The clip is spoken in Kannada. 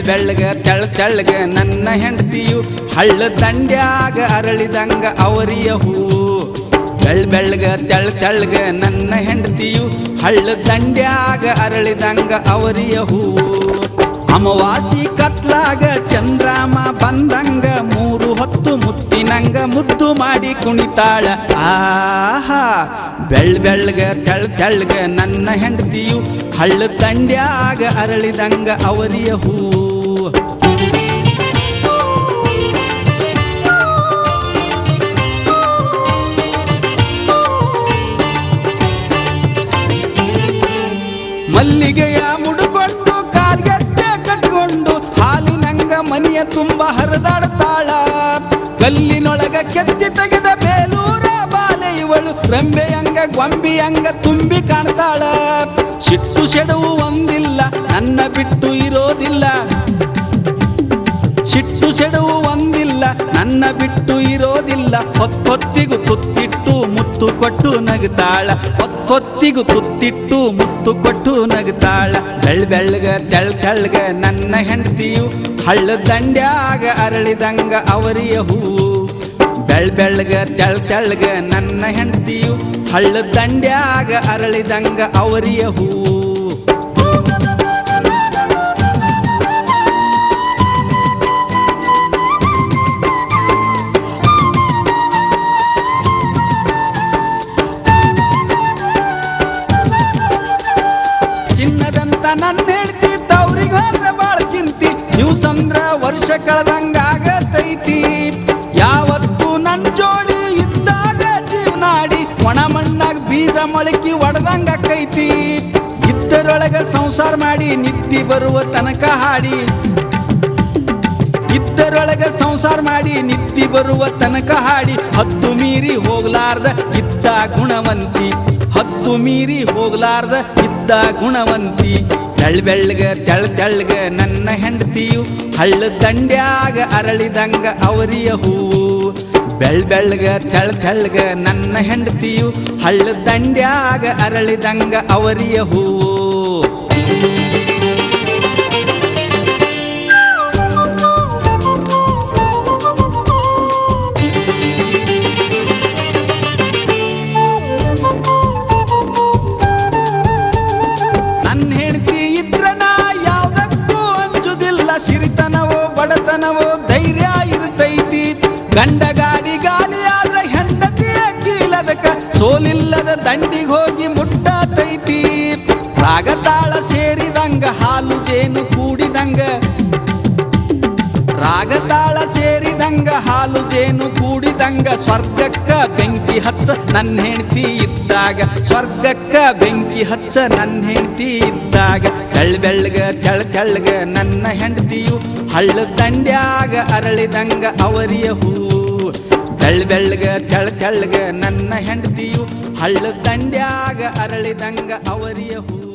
ಬೆಳ್ಳಗ ತೆಳ್ಳಗ ನನ್ನ ಹೆಂಡತಿಯು ಹಳ್ಳ ದಂಡ್ಯಾಗ ಅರಳಿದಂಗ ಅವರಿಯ ಹೂ ಬೆಳ್ಳಗ ತೆಳ್ಳಗ ನನ್ನ ಹೆಂಡತಿಯು ಹಳ್ಳ ದಂಡ್ಯಾಗ ಅರಳಿದಂಗ ಅವರಿಯ ಹೂ ಅಮವಾಸಿ ಕತ್ಲಾಗ ಚಂದ್ರಾಮ ಬಂದಂಗ ಮೂರು ಹೊತ್ತು ಮುತ್ತಿನಂಗ ಮುದ್ದು ಮಾಡಿ ಕುಣಿತಾಳ ಆಹಾ ಬೆಳ್ಳಗ ತೆಳ್ಳಗ ನನ್ನ ಹೆಂಡತಿಯು ಹಳ್ಳ ದಂಡ್ಯಾಗ ಅರಳಿದಂಗ ಅವರಿಯ ಹೂ ಮಲ್ಲಿಗೆಯ ಮುಡುಕೊಂಡು ಕಾಲ್ಗೆಜ್ಜೆ ಕಟ್ಕೊಂಡು ಹಾಲಿನಂಗ ಮನೆಯ ತುಂಬ ಹರಿದಾಡ್ತಾಳ ಕಲ್ಲಿನೊಳಗ ಕೆತ್ತಿ ತೆಗೆದ ಬೇಲೂರ ಬಾಲೆ ಇವಳು ರಂಬೆಯಂಗ ಗೊಂಬಿಯಂಗ ತುಂಬಿ ಕಾಣ್ತಾಳ ಸಿಟ್ಟು ಸೆಡವು ಒಂದಿಲ್ಲ ನನ್ನ ಬಿಟ್ಟು ಇರೋದಿಲ್ಲ ಸಿಟ್ಟು ಸೆಡವು ಒಂದಿಲ್ಲ ನನ್ನ ಬಿಟ್ಟು ಇರೋದಿಲ್ಲ ಹೊತ್ತೊತ್ತಿಗೂ ತುತ್ತಿಟ್ಟು ಮುತ್ತು ಕೊಟ್ಟು ನಗುತ್ತಾಳ ಹೊತ್ತೊತ್ತಿಗೂ ತುತ್ತಿಟ್ಟು ಮುತ್ತು ಕೊಟ್ಟು ನಗುತ್ತಾಳ ಬೆಳ್ಳಗ ತೆಳ್ಳಗ ನನ್ನ ಹೆಂಡತಿಯು ಹಳ್ಳ ದಂಡ್ಯಾಗ ಅರಳಿದಂಗ ಅವರಿಯ ಹೂ ಬೆಳ್ಳಗ ತೆಳ್ಳಗ ನನ್ನ ಹೆಂಡತಿಯು ಹಳ್ಳ ದಂಡ್ಯಾಗ ಅರಳಿದಂಗ ಅವರಿಯ ಹೂ ಚಿನ್ನದಂತ ನನ್ನ ಹೆಂಡತಿ ತವ್ರಿಗೆ ಹೋದ್ರೆ ಬಾಳ ಚಿಂತಿ ದಿವ್ಸಂದ್ರ ವರ್ಷ ಕಳೆದಂಗಾಗತೈತಿ ಯಾವತ್ತು ನನ್ನ ಜೋಡಿ ಇದ್ದಾಗ ಜೀವನಾಡಿ ಒಣ ಮಣ್ಣಾಗ ಬೀಜ ಮೊಳಕಿ ಒಡೆದಂಗಾಕೈತಿ ಇದ್ದರೊಳಗ ಸಂಸಾರ ಮಾಡಿ ನಿತ್ತಿ ಬರುವ ತನಕ ಹಾಡಿ ಇದ್ದರೊಳಗ ಸಂಸಾರ ಮಾಡಿ ನಿತ್ತಿ ಬರುವ ತನಕ ಹಾಡಿ ಹತ್ತು ಮೀರಿ ಹೋಗ್ಲಾರ್ದ ಇದ್ದ ಗುಣವಂತಿ ಹತ್ತು ಮೀರಿ ಹೋಗ್ಲಾರ್ದ ಇದ್ದ ಗುಣವಂತಿ ಬೆಳ್ಳಗ ತೆಳ್ಳಗ ನನ್ನ ಹೆಂಡತಿಯು ಹಳ್ಳ ದಂಡ್ಯಾಗ ಅರಳಿದಂಗ ಅವರಿಯ ಹೂ ಬೆಳ್ಳಗ ತೆಳ್ಳಗ ನನ್ನ ಹೆಂಡತಿಯು ಹಳ್ಳ ದಂಡ್ಯಾಗ ಅರಳಿದಂಗ ಅವರಿಯ ಹೂ ಸಿರಿತನವೋ ಬಡತನವೋ ಧೈರ್ಯ ಇರ್ತೈತಿ ಗಂಡ ಗಾಡಿ ಗಾಲಿ ಆದ್ರೆ ಹೆಂಡತಿಯ ಕೀಲದಕ ಸೋಲಿಲ್ಲದ ದಂಡಿಗೆ ಹೋಗಿ ಮುಟ್ಟತೈತಿ ರಾಗತಾಳ ಸೇರಿದಂಗ ಹಾಲು ಜೇನು ಕೂಡಿದಂಗ ರಾಗತಾಳ ಸೇರಿದಂಗ ಹಾಲು ಜೇನು ಕೂಡಿದಂಗ ಸ್ವರ್ಗಕ್ಕ ಬೆಂಕಿ ಹಚ್ಚ ನನ್ನ ಹೆಂಡತಿ ಇದ್ದಾಗ ಸ್ವರ್ಗಕ್ಕ ಬೆಂಕಿ ಹಚ್ಚ ನನ್ನ ಹೆಂಡತಿ ಇದ್ದಾಗ ಬೆಳ್ಳಗ ತೆಳ್ಳಗ ನನ್ನ ಹೆಂಡತಿಯು ಹಳ್ಳ ದಂಡ್ಯಾಗ ಅರಳಿದಂಗ ಅವರಿಯ ಹೂ ಬೆಳ್ಳಗ ತೆಳ್ಳಗ ನನ್ನ ಹೆಂಡತಿಯು ಹಳ್ಳ ದಂಡ್ಯಾಗ ಅರಳಿದಂಗ ಅವರಿಯ ಹೂ